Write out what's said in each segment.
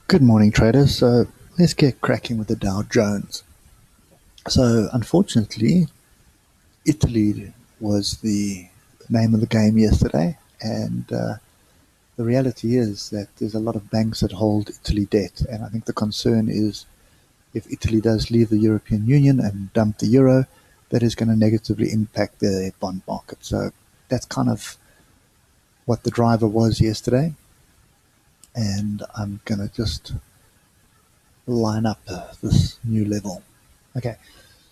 Good morning, traders. So let's get cracking with the Dow Jones. So unfortunately, Italy was the name of the game yesterday, and the reality is that there's a lot of banks that hold Italy debt, and I think the concern is if Italy does leave the European Union and dump the euro, that is going to negatively impact their bond market. So that's kind of what the driver was yesterday, and I'm going to just line up this new level. Okay,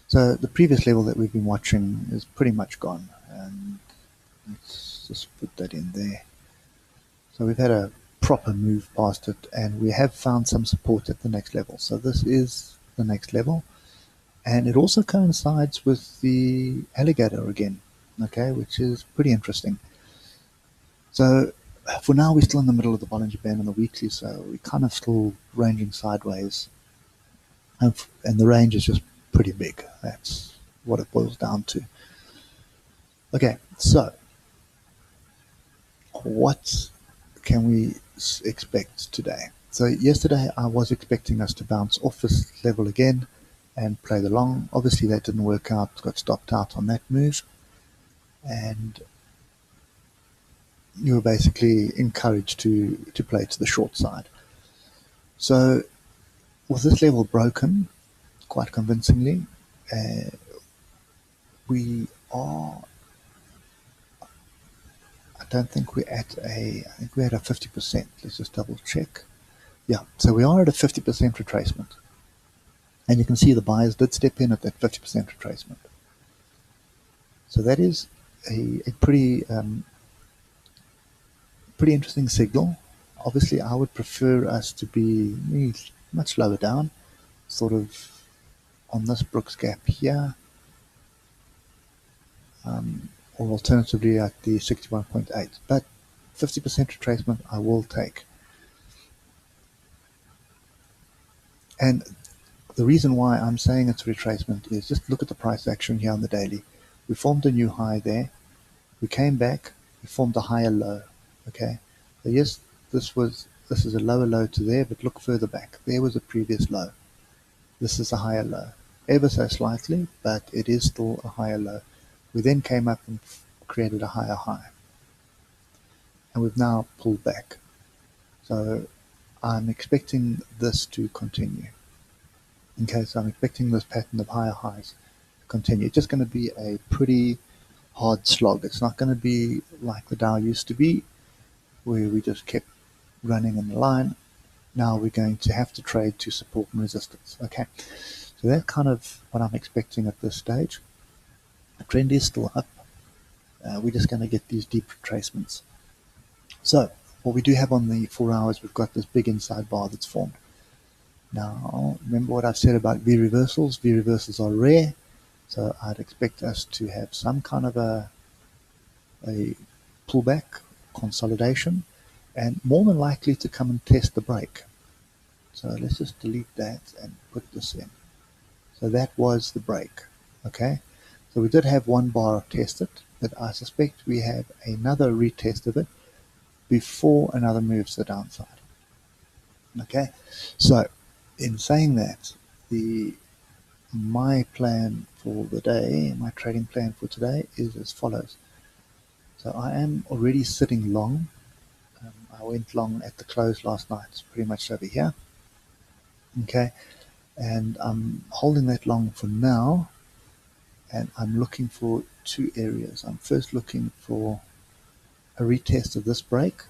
so the previous level that we've been watching is pretty much gone, and let's just put that in there. So we've had a proper move past it, and we have found some support at the next level. So this is the next level, and it also coincides with the alligator again, okay, which is pretty interesting. So for now, we're still in the middle of the Bollinger Band on the weekly, so we're kind of still ranging sideways, and the range is just pretty big. That's what it boils down to. Okay, so what can we expect today? So yesterday I was expecting us to bounce off this level again and play the long. Obviously that didn't work out, got stopped out on that move, and you were basically encouraged to play to the short side. So with this level broken quite convincingly, uh, we are, I don't think we're at I think we're at a 50%. Let's just double check. Yeah, so we are at a 50% retracement. And you can see the buyers did step in at that 50% retracement. So that is a pretty interesting signal. Obviously, I would prefer us to be much lower down, sort of on this Brooks gap here, or alternatively at the 61.8. But 50% retracement I will take. And the reason why I'm saying it's retracement is just look at the price action here on the daily. We formed a new high there. We came back. We formed a higher low. Okay. So yes, this is a lower low to there, but look further back. There was a previous low. This is a higher low, ever so slightly, but it is still a higher low. We then came up and created a higher high, and we've now pulled back. So I'm expecting this to continue. Okay, so I'm expecting this pattern of higher highs to continue. It's just going to be a pretty hard slog. It's not going to be like the Dow used to be, where we just kept running in the line. Now we're going to have to trade to support and resistance. Okay, so that's kind of what I'm expecting at this stage. The trend is still up. We're just going to get these deep retracements. So what we do have on the 4 hours, we've got this big inside bar that's formed. Now, remember what I've said about V reversals? V reversals are rare, so I'd expect us to have some kind of a pullback, consolidation, and more than likely to come and test the break. So let's just delete that and put this in. So that was the break. Okay, so we did have one bar tested, but I suspect we have another retest of it before another move to the downside. Okay, so in saying that, the my plan for the day, my trading plan for today is as follows. So I am already sitting long. I went long at the close last night, it's pretty much over here. Okay, and I'm holding that long for now, and I'm looking for two areas. I'm first looking for a retest of this break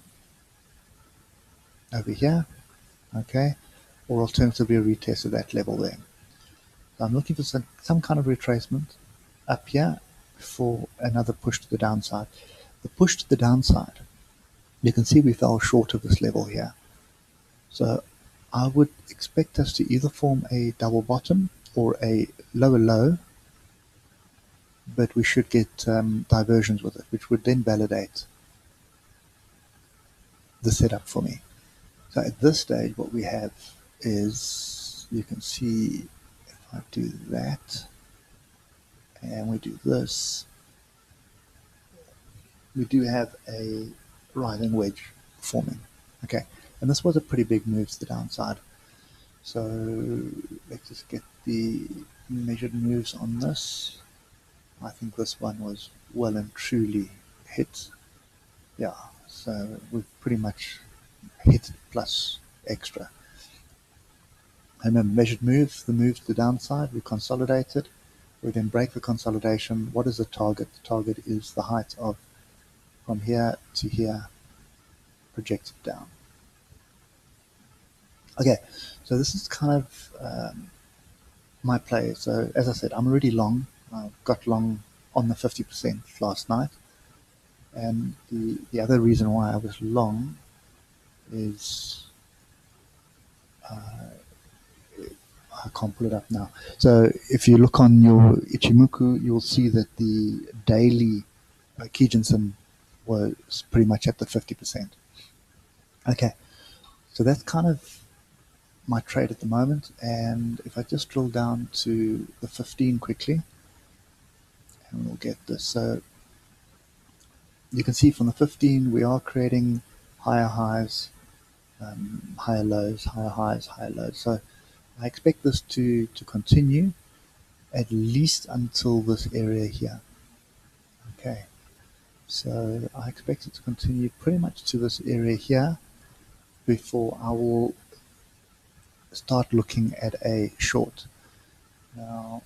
over here, okay, or alternatively a retest of that level there. So I'm looking for some kind of retracement up here for another push to the downside. The push to the downside, you can see we fell short of this level here. So I would expect us to either form a double bottom or a lower low, but we should get diversions with it, which would then validate the setup for me. So at this stage, what we have is, you can see if I do that and we do this, we do have a rising wedge forming. Okay, And this was a pretty big move to the downside. So let's just get the measured moves on this. I think this one was well and truly hit. Yeah, so we've pretty much hit it plus extra. And a measured move, the move to the downside, we consolidated. We then break the consolidation. What is the target? The target is the height of from here to here, projected down. Okay, so this is kind of my play. So as I said, I'm already long. I got long on the 50% last night. And the other reason why I was long is I can't pull it up now. So if you look on your ichimoku, you'll see that the daily Kijinsen was pretty much at the 50%. Okay, so that's kind of my trade at the moment. And if I just drill down to the 15 quickly, and we'll get this. So you can see from the 15, we are creating higher highs, higher lows, higher highs, higher lows. So I expect this to continue at least until this area here. Okay, so I expect it to continue pretty much to this area here before I will start looking at a short. Now,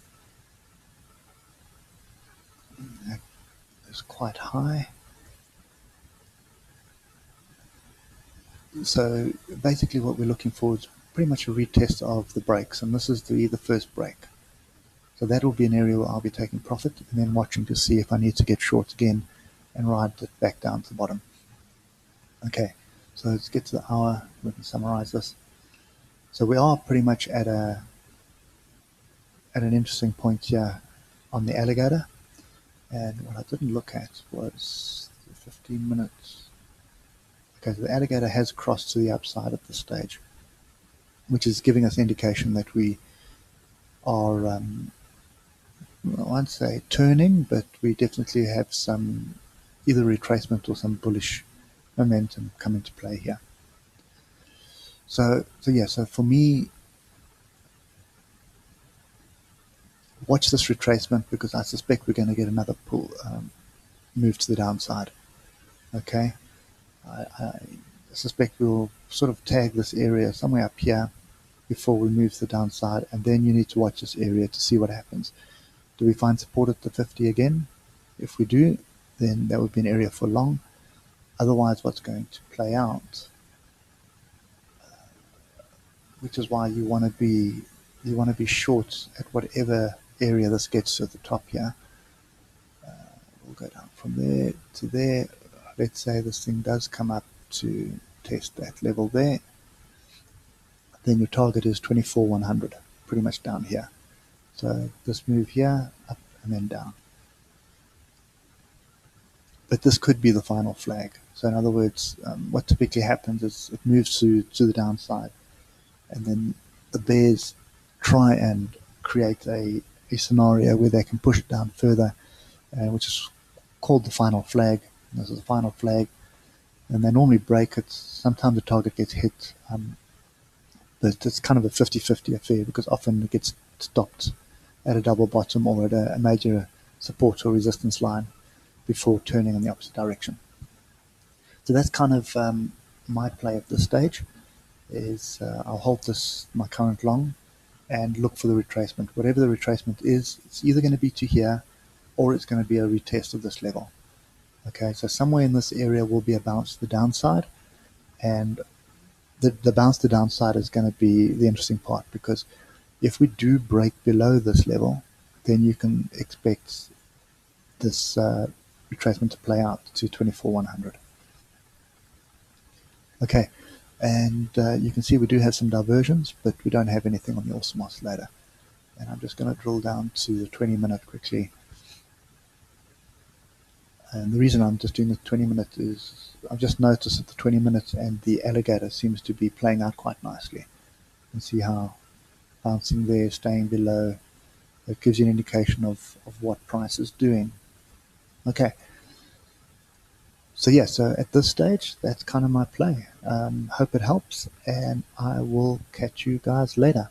that is quite high. So basically what we're looking for is pretty much a retest of the breaks, and this is the first break. So that will be an area where I'll be taking profit and then watching to see if I need to get short again and ride it back down to the bottom. Okay, so let's get to the hour. We can summarize this. So we are pretty much at an interesting point here on the Alligator. And what I didn't look at was the 15 minutes. Okay, so the Alligator has crossed to the upside at this stage, which is giving us indication that we are, I won't say turning, but we definitely have some either retracement or some bullish momentum come into play here. So for me, watch this retracement because I suspect we're going to get another pull, move to the downside. Okay, I suspect we'll sort of tag this area somewhere up here before we move to the downside, and then you need to watch this area to see what happens. Do we find support at the 50 again? If we do, then that would be an area for long. Otherwise, what's going to play out, which is why you want to be short at whatever area this gets to at the top here. We'll go down from there to there. Let's say this thing does come up to test that level there. Then your target is 24,100, pretty much down here. So this move here, up and then down. But this could be the final flag. So in other words, what typically happens is it moves to the downside, and then the bears try and create a scenario where they can push it down further, which is called the final flag. And this is the final flag, and they normally break it. Sometimes the target gets hit, but it's kind of a 50-50 affair because often it gets stopped at a double bottom or at a major support or resistance line before turning in the opposite direction. So that's kind of my play at this stage. Is I'll hold this my current long and look for the retracement. Whatever the retracement is, it's either going to be to here or it's going to be a retest of this level. Okay, so somewhere in this area will be a bounce to the downside, and the bounce to downside is going to be the interesting part, because if we do break below this level, then you can expect this retracement to play out to 24,100. Okay, and you can see we do have some diversions, but we don't have anything on the awesome oscillator. And I'm just going to drill down to the 20-minute quickly. And the reason I'm just doing the 20-minute is I've just noticed that the 20-minute and the Alligator seems to be playing out quite nicely. You can see how bouncing there, staying below, it gives you an indication of what price is doing. Okay. So yeah, so at this stage, that's kind of my play. Hope it helps, and I will catch you guys later.